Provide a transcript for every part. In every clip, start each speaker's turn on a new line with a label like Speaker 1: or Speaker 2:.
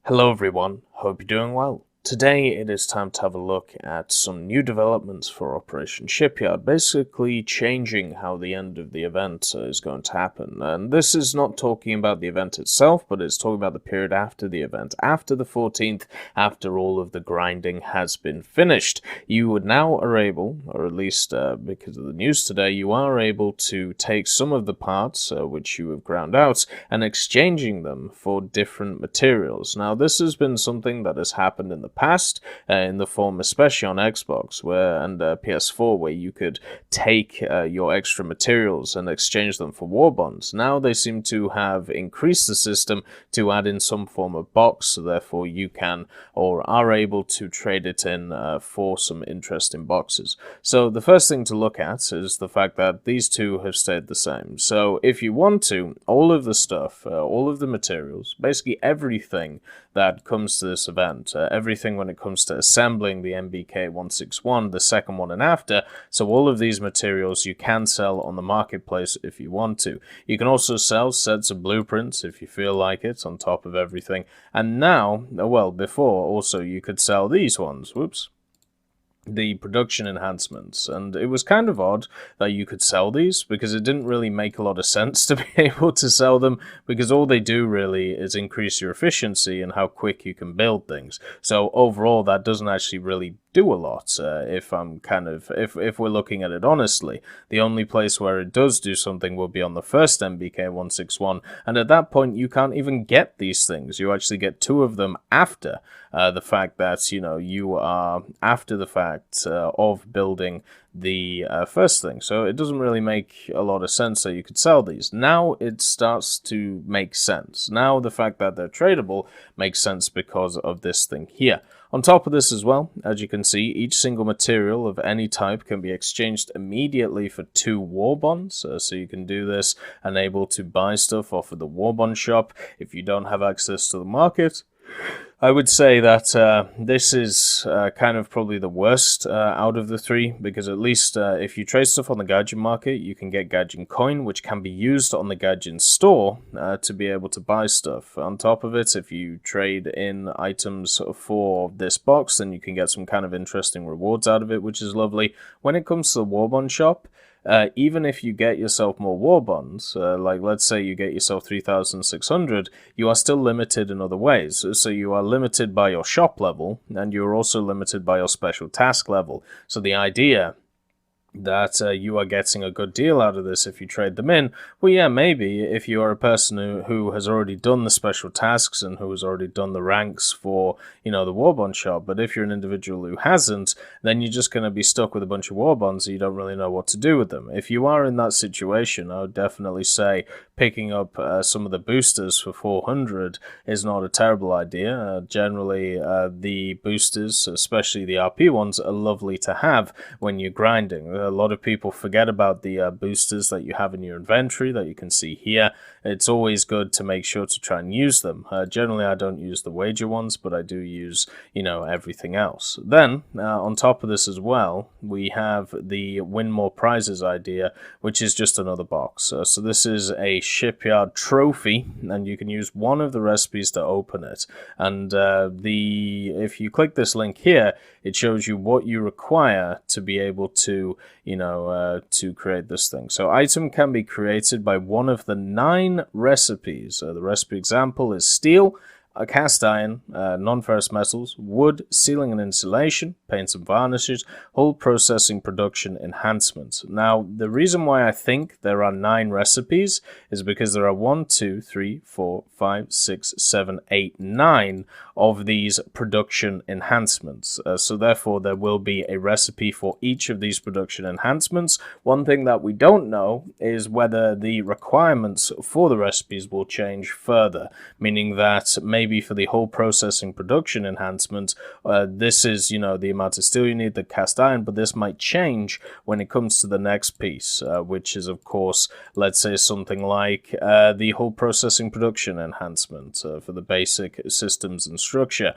Speaker 1: Hello everyone, hope you're doing well. Today it is time to have a look at some new developments for Operation Shipyard, basically changing how the end of the event is going to happen. And this is not talking about the event itself, but it's talking about the period after the event, after the 14th, after all of the grinding has been finished. You now are able, or at least because of the news today, you are able to take some of the parts which you have ground out and exchanging them for different materials. Now this has been something that has happened in the past, in the form especially on Xbox and PS4, where you could take your extra materials and exchange them for war bonds. Now they seem to have increased the system to add in some form of box, so therefore you can or are able to trade it in for some interesting boxes. So the first thing to look at is the fact that these two have stayed the same. So if you want to, all of the stuff, all of the materials, basically everything that comes to this event, everything when it comes to assembling the MBK 161, the second one and after, so all of these materials you can sell on the marketplace if you want to. You can also sell sets of blueprints if you feel like it on top of everything. And now, well, before also you could sell these ones, the production enhancements, and it was kind of odd that you could sell these because it didn't really make a lot of sense to be able to sell them, because all they do really is increase your efficiency and how quick you can build things. So overall that doesn't actually really do a lot. If we're looking at it honestly, the only place where it does do something will be on the first MBK 161, and at that point you can't even get these things. You actually get two of them after the fact that you are after the fact of building the first thing. So it doesn't really make a lot of sense that you could sell these. Now it starts to make sense. Now the fact that they're tradable makes sense because of this thing here. On top of this as well, as you can see, each single material of any type can be exchanged immediately for 2 war bonds. So you can do this and able to buy stuff off of the war bond shop if you don't have access to the market. I would say that this is kind of probably the worst out of the three, because at least if you trade stuff on the Gaijin market, you can get Gaijin coin, which can be used on the Gaijin store to be able to buy stuff. On top of it, if you trade in items for this box, then you can get some kind of interesting rewards out of it, which is lovely. When it comes to the Warbond shop, even if you get yourself more war bonds, like let's say you get yourself 3,600, you are still limited in other ways. So you are limited by your shop level, and you're also limited by your special task level. So the idea that you are getting a good deal out of this if you trade them in, well, yeah, maybe if you are a person who has already done the special tasks and who has already done the ranks for, the Warbond shop. But if you're an individual who hasn't, then you're just going to be stuck with a bunch of Warbonds and you don't really know what to do with them. If you are in that situation, I would definitely say picking up some of the boosters for 400 is not a terrible idea. Generally, the boosters, especially the RP ones, are lovely to have when you're grinding. A lot of people forget about the boosters that you have in your inventory that you can see here. It's always good to make sure to try and use them. Generally, I don't use the wager ones, but I do use, everything else. Then, on top of this as well, we have the win more prizes idea, which is just another box. So this is a Shipyard trophy, and you can use one of the recipes to open it. And if you click this link here, it shows you what you require to be able to, to create this thing. So item can be created by one of the 9 recipes. The recipe example is steel, cast iron, non-ferrous metals, wood, sealing and insulation, paints and varnishes, hull processing, production, enhancements. Now, the reason why I think there are 9 recipes is because there are 1, 2, 3, 4, 5, 6, 7, 8, 9 of these production enhancements. So therefore, there will be a recipe for each of these production enhancements. One thing that we don't know is whether the requirements for the recipes will change further, meaning that maybe for the whole processing production enhancement, this is, the amount of steel you need, the cast iron, but this might change when it comes to the next piece, which is, of course, let's say something like the whole processing production enhancement for the basic systems and structure.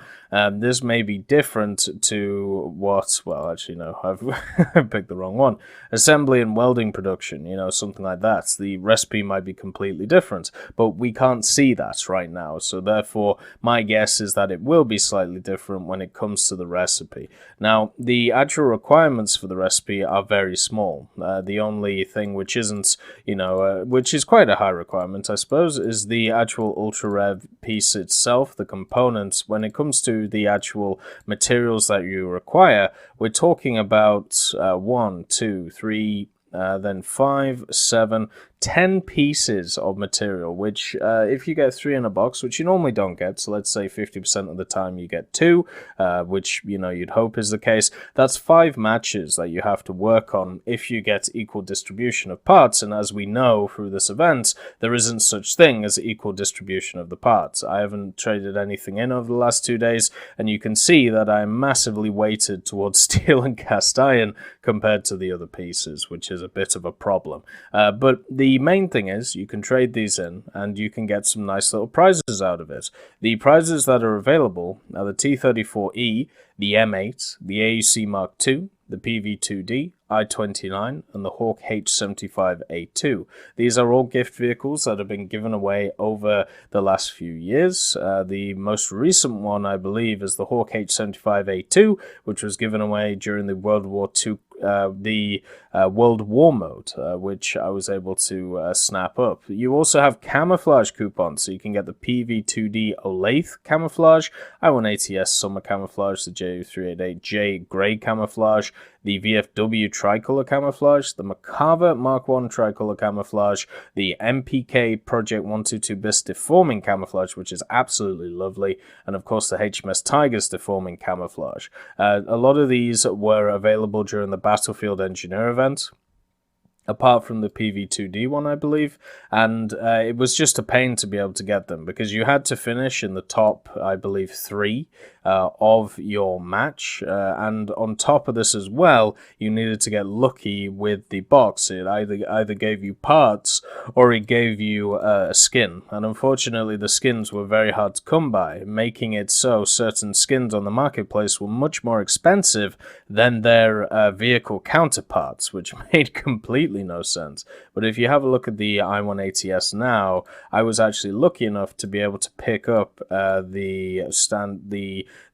Speaker 1: This may be different to what, well, actually, no, I've picked the wrong one. Assembly and welding production, something like that. The recipe might be completely different, but we can't see that right now. So therefore, my guess is that it will be slightly different when it comes to the recipe. Now, the actual requirements for the recipe are very small. The only thing which isn't, which is quite a high requirement, I suppose, is the actual ultra rare piece itself, the components. When it comes to the actual materials that you require, we're talking about 1, 2, 3, then 5, 7, 10 pieces of material, which if you get 3 in a box, which you normally don't get, so let's say 50% of the time you get 2, which you'd hope is the case, that's 5 matches that you have to work on if you get equal distribution of parts. And as we know through this event, there isn't such thing as equal distribution of the parts. I haven't traded anything in over the last 2 days, and you can see that I'm massively weighted towards steel and cast iron compared to the other pieces, which is a bit of a problem. But the main thing is you can trade these in and you can get some nice little prizes out of it. The prizes that are available are the T-34E, the M8, the AEC Mark II, the PV-2D, I-29, and the Hawk H-75A2. These are all gift vehicles that have been given away over the last few years. The most recent one, I believe, is the Hawk H-75A2, which was given away during the World War II World War mode, which I was able to snap up. You also have camouflage coupons, so you can get the PV2D Olathe camouflage, I-1ATS summer camouflage, the JU388J grey camouflage, the VFW tricolor camouflage, the Macabre Mark I tricolor camouflage, the MPK Project 122 BIS deforming camouflage, which is absolutely lovely, and of course the HMS Tigers deforming camouflage. A lot of these were available during the Battlefield Engineer event, apart from the PV2D one, I believe, and it was just a pain to be able to get them because you had to finish in the top, I believe, 3 of your match, and on top of this as well, you needed to get lucky with the box. It either gave you parts or it gave you a skin, and unfortunately the skins were very hard to come by, making it so certain skins on the marketplace were much more expensive than their vehicle counterparts, which made completely no sense. But if you have a look at the I-1ATS now, I was actually lucky enough to be able to pick up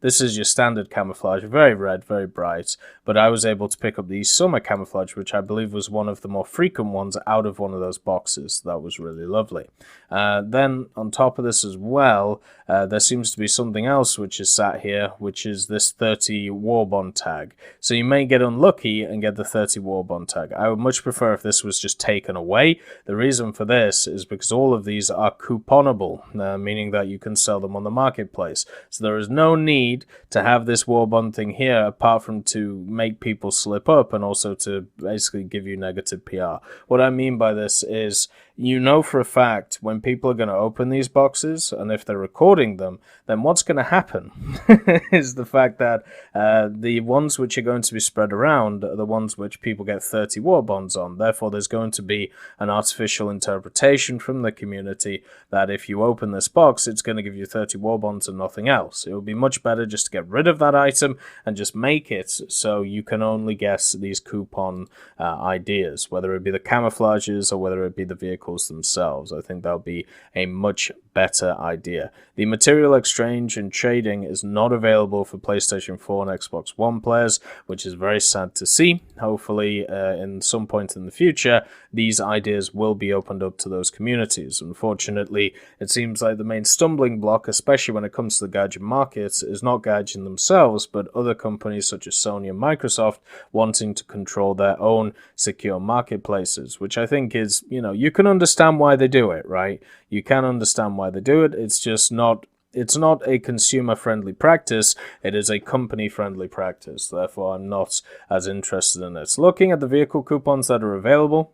Speaker 1: this is your standard camouflage, very red, very bright, but I was able to pick up the summer camouflage, which I believe was one of the more frequent ones out of one of those boxes. That was really lovely. Then on top of this as well, there seems to be something else which is sat here, which is this 30 war bond tag. So you may get unlucky and get the 30 war bond tag. I would much prefer if this was just taken away. The reason for this is because all of these are couponable, meaning that you can sell them on the marketplace. So there is no need to have this war bond thing here apart from to make people slip up and also to basically give you negative PR. What I mean by this is, you know for a fact when people are going to open these boxes, and if they're recording them, then what's going to happen is the fact that the ones which are going to be spread around are the ones which people get 30 war bonds on. Therefore, there's going to be an artificial interpretation from the community that if you open this box, it's going to give you 30 war bonds and nothing else. It would be much better just to get rid of that item and just make it so you can only guess these coupon ideas, whether it be the camouflages or whether it be the vehicles themselves. I think that would be a much better idea. The material exchange and trading is not available for PlayStation 4 and Xbox One players, which is very sad to see. Hopefully, in some point in the future, these ideas will be opened up to those communities. Unfortunately, it seems like the main stumbling block, especially when it comes to the Gaijin markets, is not Gaijin themselves, but other companies such as Sony and Microsoft wanting to control their own secure marketplaces, which I think is, you can understand why they do it, right? You can understand why they do it. It's just not a consumer-friendly practice, it is a company-friendly practice. Therefore, I'm not as interested in it. Looking at the vehicle coupons that are available,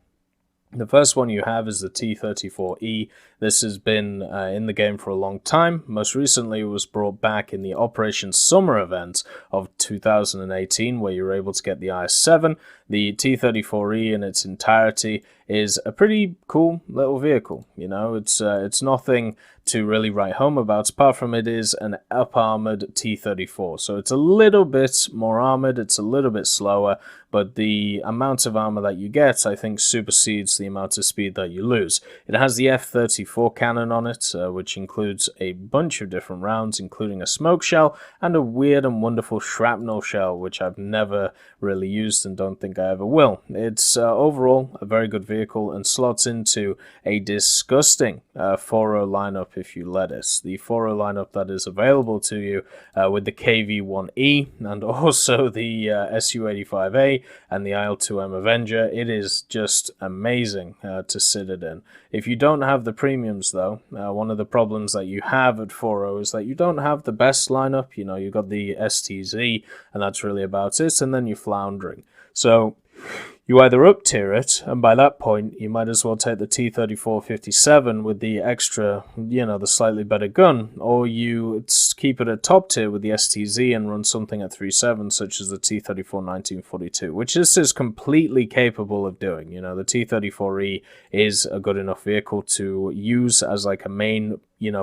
Speaker 1: the first one you have is the T-34E. This has been in the game for a long time. Most recently, it was brought back in the Operation Summer event of 2018, where you were able to get the IS-7. The T-34E in its entirety is a pretty cool little vehicle. It's nothing to really write home about. Apart from it is an up-armored T-34, so it's a little bit more armored, it's a little bit slower, but the amount of armor that you get, I think, supersedes the amount of speed that you lose. It has the F-34 cannon on it, which includes a bunch of different rounds, including a smoke shell and a weird and wonderful shrapnel shell, which I've never really used and don't think I ever will. It's overall a very good vehicle and slots into a disgusting 4.0 lineup if you let it. The 4.0 lineup that is available to you with the KV-1E and also the Su-85A and the IL-2M Avenger. It is just amazing to sit it in. If you don't have the premiums though, one of the problems that you have at 4.0 is that you don't have the best lineup. You know, you've got the STZ and that's really about it, and then you're floundering. So you either up tier it, and by that point, you might as well take the T-34-57 with the extra, the slightly better gun, or you keep it at top tier with the STZ and run something at 3.7, such as the T-34-1942, which this is completely capable of doing. The T-34E is a good enough vehicle to use as like a main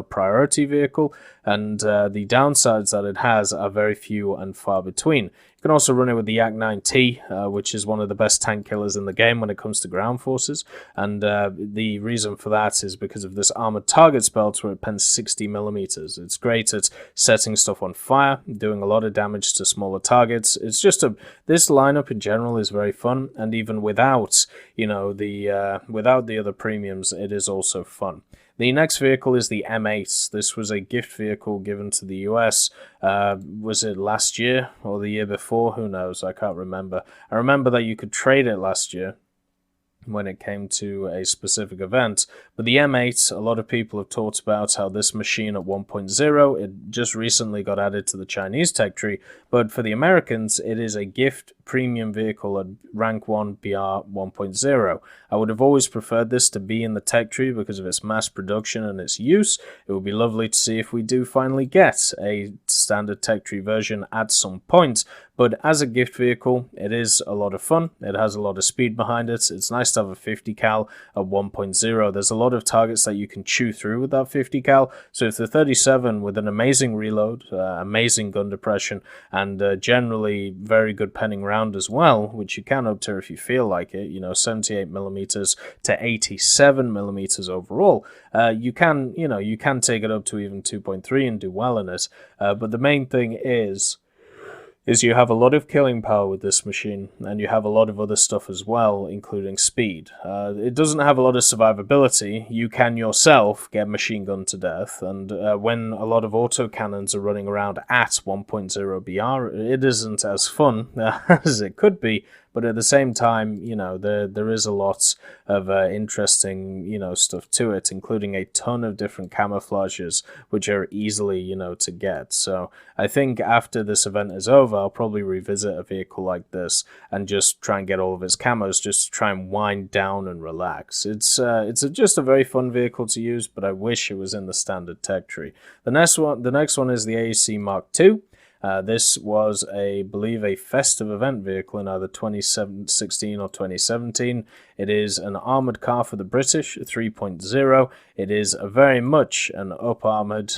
Speaker 1: priority vehicle, and the downsides that it has are very few and far between. You can also run it with the Yak-9T, which is one of the best tank killers in the game when it comes to ground forces, and the reason for that is because of this armored targets belt where it pens 60mm. It's great at setting stuff on fire, doing a lot of damage to smaller targets. It's just this lineup in general is very fun, and even without without the other premiums, it is also fun. The next vehicle is the M8. This was a gift vehicle given to the US. Was it last year or the year before? Who knows? I can't remember. I remember that you could trade it last year when it came to a specific event. But the M8, a lot of people have talked about how this machine at 1.0, it just recently got added to the Chinese tech tree, but for the Americans, it is a gift premium vehicle at rank 1 BR 1.0. I would have always preferred this to be in the tech tree because of its mass production and its use. It would be lovely to see if we do finally get a standard tech tree version at some point, but as a gift vehicle, it is a lot of fun. It has a lot of speed behind it. It's nice to have a 50 cal at 1.0. There's a lot of targets that you can chew through with that 50 cal. So if the 37 with an amazing reload, amazing gun depression, and generally very good penning round as well, which you can up to if you feel like it, 78mm to 87mm overall, you can take it up to even 2.3 and do well in it. But the main thing is you have a lot of killing power with this machine, and you have a lot of other stuff as well, including speed. It doesn't have a lot of survivability. You can yourself get machine gunned to death, and when a lot of autocannons are running around at 1.0 BR, it isn't as fun as it could be, but at the same time, there is a lot of interesting, stuff to it, including a ton of different camouflages, which are easily, to get. So I think after this event is over, I'll probably revisit a vehicle like this and just try and get all of its camos, just to try and wind down and relax. It's just a very fun vehicle to use, but I wish it was in the standard tech tree. The next one is the AEC Mark II. This was, I believe, a festive event vehicle in either 2016 or 2017. It is an armoured car for the British, 3.0. It is very much an up-armoured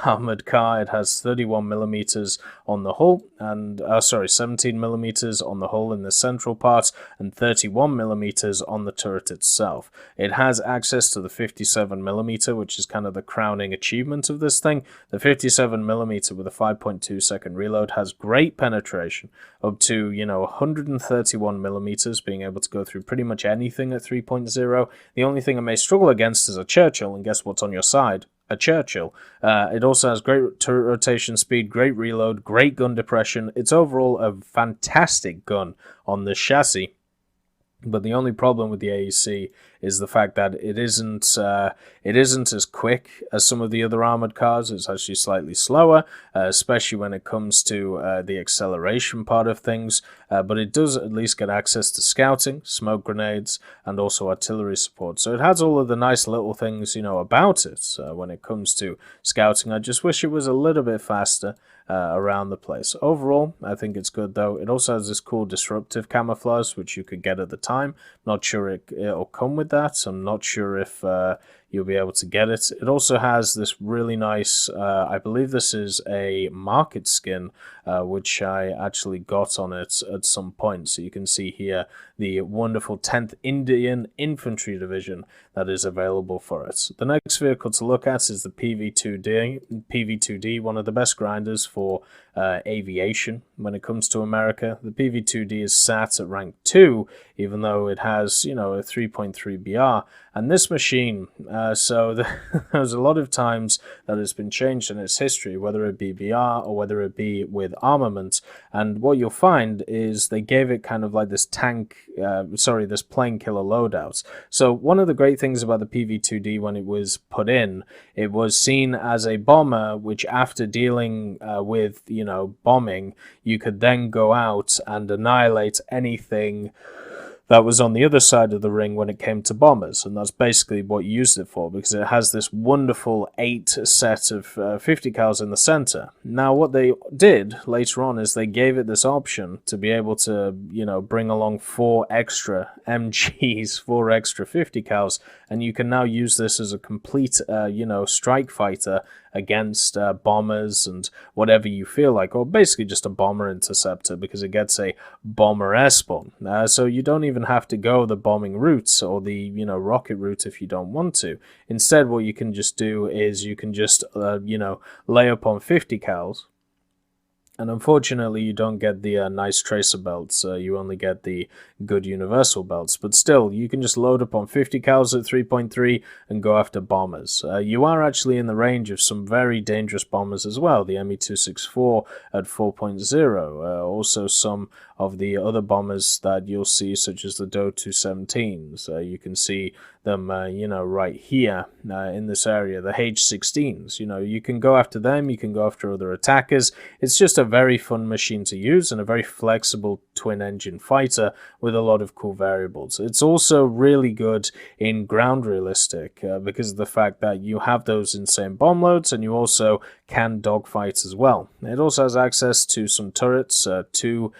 Speaker 1: armoured car. It has 31mm on the hull, and 17mm on the hull in the central part, and 31mm on the turret itself. It has access to the 57mm, which is kind of the crowning achievement of this thing. The 57mm with a 5.2 second reload has great penetration, up to 131mm, being able to go through pretty much anything at 3.0. The only thing it may struggle against is a Churchill, and guess what's on your side? A Churchill. It also has great turret rotation speed, great reload, great gun depression. It's overall a fantastic gun on this chassis. But the only problem with the AEC is the fact that it isn't as quick as some of the other armored cars. It's actually slightly slower, especially when it comes to the acceleration part of things. But it does at least get access to scouting, smoke grenades, and also artillery support. So it has all of the nice little things, about it when it comes to scouting. I just wish it was a little bit faster. around the place. Overall, I think it's good though. It also has this cool disruptive camouflage, which you could get at the time. Not sure it'll come with that. I'm not sure if you'll be able to get it. It also has this really nice, I believe this is a market skin, which I actually got on it at some point. So you can see here the wonderful 10th Indian Infantry Division that is available for it. The next vehicle to look at is the PV2D, one of the best grinders for aviation when it comes to America. The PV2D is sat at rank 2, even though it has, a 3.3 BR. And this machine, there's a lot of times that it's been changed in its history, whether it be BR or whether it be with armament. And what you'll find is they gave it kind of like this this plane killer loadout. So one of the great things about the PV2D when it was put in, it was seen as a bomber, which after dealing with, bombing, you could then go out and annihilate anything that was on the other side of the ring when it came to bombers, and that's basically what you used it for, because it has this wonderful 8 set of 50 cals in the center. Now what they did later on is they gave it this option to be able to, bring along 4 extra MGs, 4 extra 50 cals, and you can now use this as a complete, strike fighter against bombers and whatever you feel like, or basically just a bomber interceptor, because it gets a bomber airborne. So you don't even have to go the bombing route or the rocket route if you don't want to. Instead, what you can just do is you can just lay up on 50 cals. And unfortunately, you don't get the nice tracer belts. You only get the good universal belts. But still, you can just load up on 50 cals at 3.3 and go after bombers. You are actually in the range of some very dangerous bombers as well. The ME-264 at 4.0. Also some of the other bombers that you'll see, such as the Do-217s. You can see them, right here in this area, the H-16s. You can go after them, you can go after other attackers. It's just a very fun machine to use and a very flexible twin-engine fighter with a lot of cool variables. It's also really good in ground realistic because of the fact that you have those insane bomb loads and you also can dogfight as well. It also has access to some turrets, 2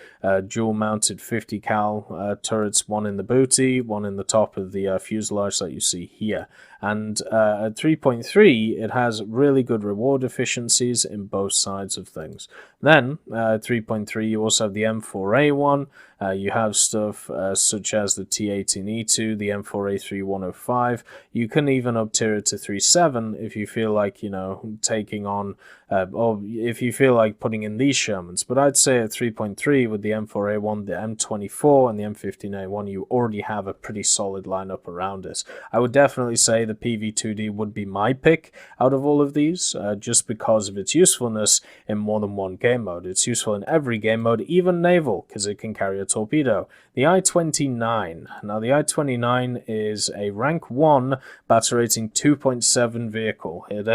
Speaker 1: dual-mounted 50 cal turrets, one in the booty, one in the top of the fuselage that you see here. And at 3.3, it has really good reward efficiencies in both sides of things. Then, at 3.3, you also have the M4A1. You have stuff such as the T18E2, the M4A3105. You can even up tier it to 3.7 if you feel like, taking on, or if you feel like putting in these Shermans. But I'd say at 3.3 with the M4A1, the M24, and the M15A1, you already have a pretty solid lineup around it. I would definitely say the PV2D would be my pick out of all of these, just because of its usefulness in more than one game mode. It's useful in every game mode, even naval, because it can carry a torpedo. The I-29. Now, the I-29 is a rank 1 battle rating 2.7 vehicle. It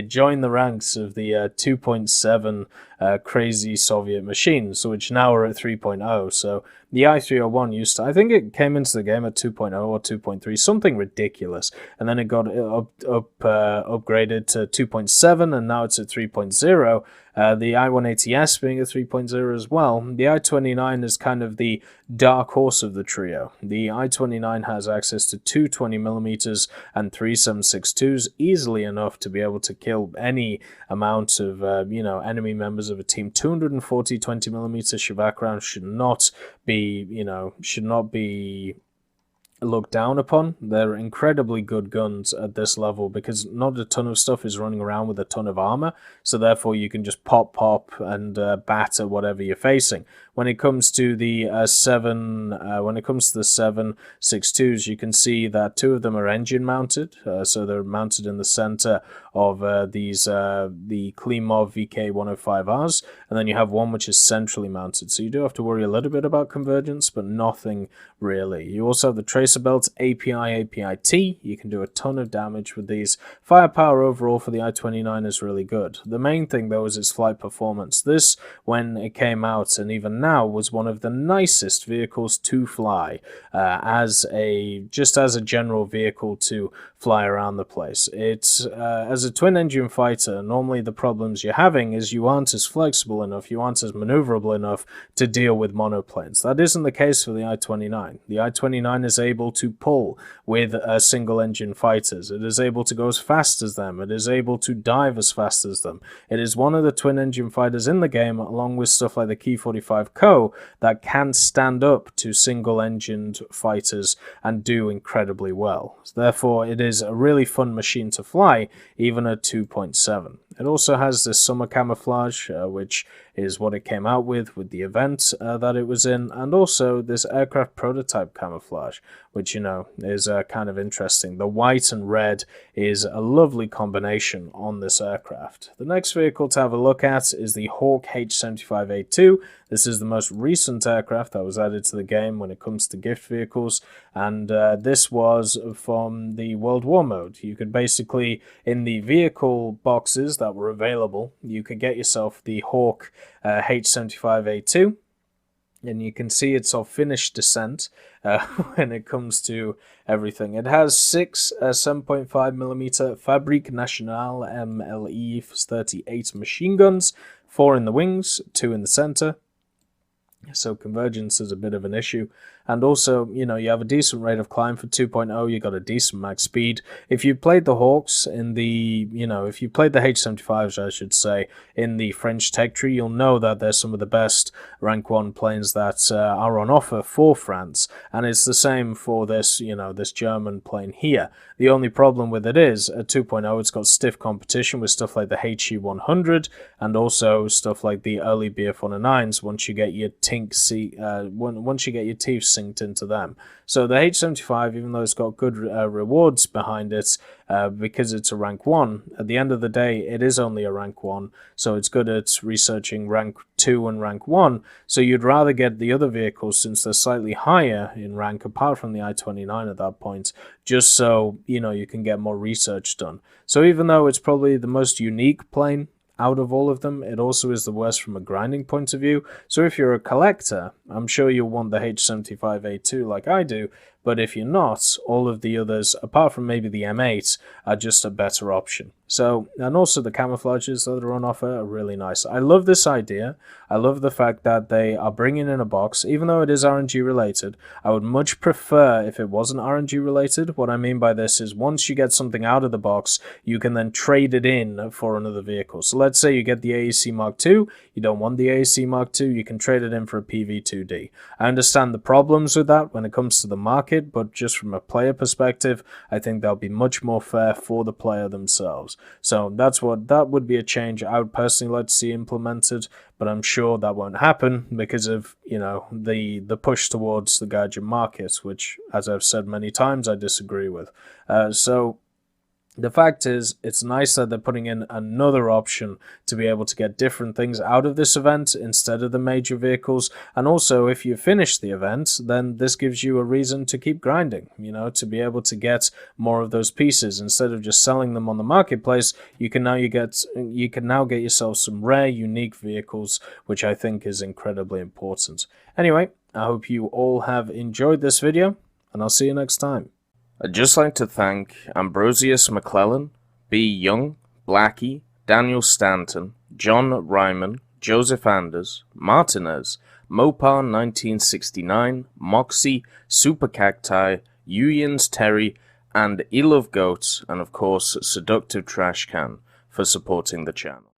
Speaker 1: joined the ranks of the 2.7 crazy Soviet machines, which now are at 3.0. So the I-301 I think it came into the game at 2.0 or 2.3, something ridiculous, and then it got upgraded to 2.7, and now it's at 3.0. The I-180S being a 3.0 as well. The I-29 is kind of the dark horse of the trio. The I-29 has access to 2 20mm and 3 7.62s, easily enough to be able to kill any amount of enemy members of a team. 240 20mm Shavak rounds should not be looked down upon. They're incredibly good guns at this level because not a ton of stuff is running around with a ton of armor, so therefore you can just pop and batter whatever you're facing. When it comes to the 7.62s, you can see that 2 of them are engine mounted, so they're mounted in the center of the Klimov VK105Rs, and then you have one which is centrally mounted, so you do have to worry a little bit about convergence, but nothing really. You also have the tracer belts API-T. You can do a ton of damage with these. Firepower overall for the I-29 is really good. The main thing though is its flight performance. This, when it came out, and even now, was one of the nicest vehicles to fly, just as a general vehicle to fly around the place. It's as a twin-engine fighter, normally the problems you're having is you aren't as flexible enough, you aren't as maneuverable enough to deal with monoplanes. That isn't the case for the I-29. The I-29 is able to pull with single-engine fighters. It is able to go as fast as them. It is able to dive as fast as them. It is one of the twin-engine fighters in the game, along with stuff like the Ki-45 Co, that can stand up to single-engined fighters and do incredibly well. Therefore, it is a really fun machine to fly, even at 2.7. It also has this summer camouflage, which is what it came out with the event that it was in, and also this aircraft prototype camouflage, which, you know, is kind of interesting. The white and red is a lovely combination on this aircraft. The next vehicle to have a look at is the Hawk H-75A2. This is the most recent aircraft that was added to the game when it comes to gift vehicles, and this was from the World War mode. You could basically, in the vehicle boxes that were available, you could get yourself the Hawk H-75A2, and you can see it's of finished descent when it comes to everything. It has 6 7.5mm Fabrique Nationale MLE 38 machine guns, 4 in the wings, 2 in the center. So convergence is a bit of an issue. And also, you know, you have a decent rate of climb for 2.0, you got a decent max speed. If you played the Hawks in the, you know, if you played the H-75s, I should say, in the French tech tree, you'll know that they're some of the best rank 1 planes that are on offer for France. And it's the same for this, you know, this German plane here. The only problem with it is, at 2.0, it's got stiff competition with stuff like the HE-100 and also stuff like the early BF-109s once you get your once you get your teeth synced into them. So the H-75, even though it's got good rewards behind it, because it's a rank 1, at the end of the day, it is only a rank 1, so it's good at researching rank 2 and rank 1, so you'd rather get the other vehicles since they're slightly higher in rank, apart from the I-29 at that point, just so, you know, you can get more research done. So even though it's probably the most unique plane out of all of them, it also is the worst from a grinding point of view. So if you're a collector, I'm sure you'll want the H-75A2 like I do, but if you're not, all of the others, apart from maybe the M8, are just a better option. So, and also the camouflages that are on offer are really nice. I love this idea. I love the fact that they are bringing in a box, even though it is RNG related. I would much prefer if it wasn't RNG related. What I mean by this is once you get something out of the box, you can then trade it in for another vehicle. So let's say you get the AEC Mark II, you don't want the AEC Mark II, you can trade it in for a PV2D. I understand the problems with that when it comes to the market, but just from a player perspective, I think that'll be much more fair for the player themselves. So that would be a change I would personally like to see implemented, but I'm sure that won't happen because of, you know, the push towards the gadget market, which, as I've said many times, I disagree with. So the fact is, it's nice that they're putting in another option to be able to get different things out of this event instead of the major vehicles. And also, if you finish the event, then this gives you a reason to keep grinding, you know, to be able to get more of those pieces. Instead of just selling them on the marketplace, you can now get yourself some rare, unique vehicles, which I think is incredibly important. Anyway, I hope you all have enjoyed this video, and I'll see you next time. I'd just like to thank Ambrosius McClellan, B. Young, Blackie, Daniel Stanton, John Ryman, Joseph Anders, Martinez, Mopar 1969, Moxie, Super Cacti, Uyans Terry, and Elove Goats, and of course Seductive Trash Can for supporting the channel.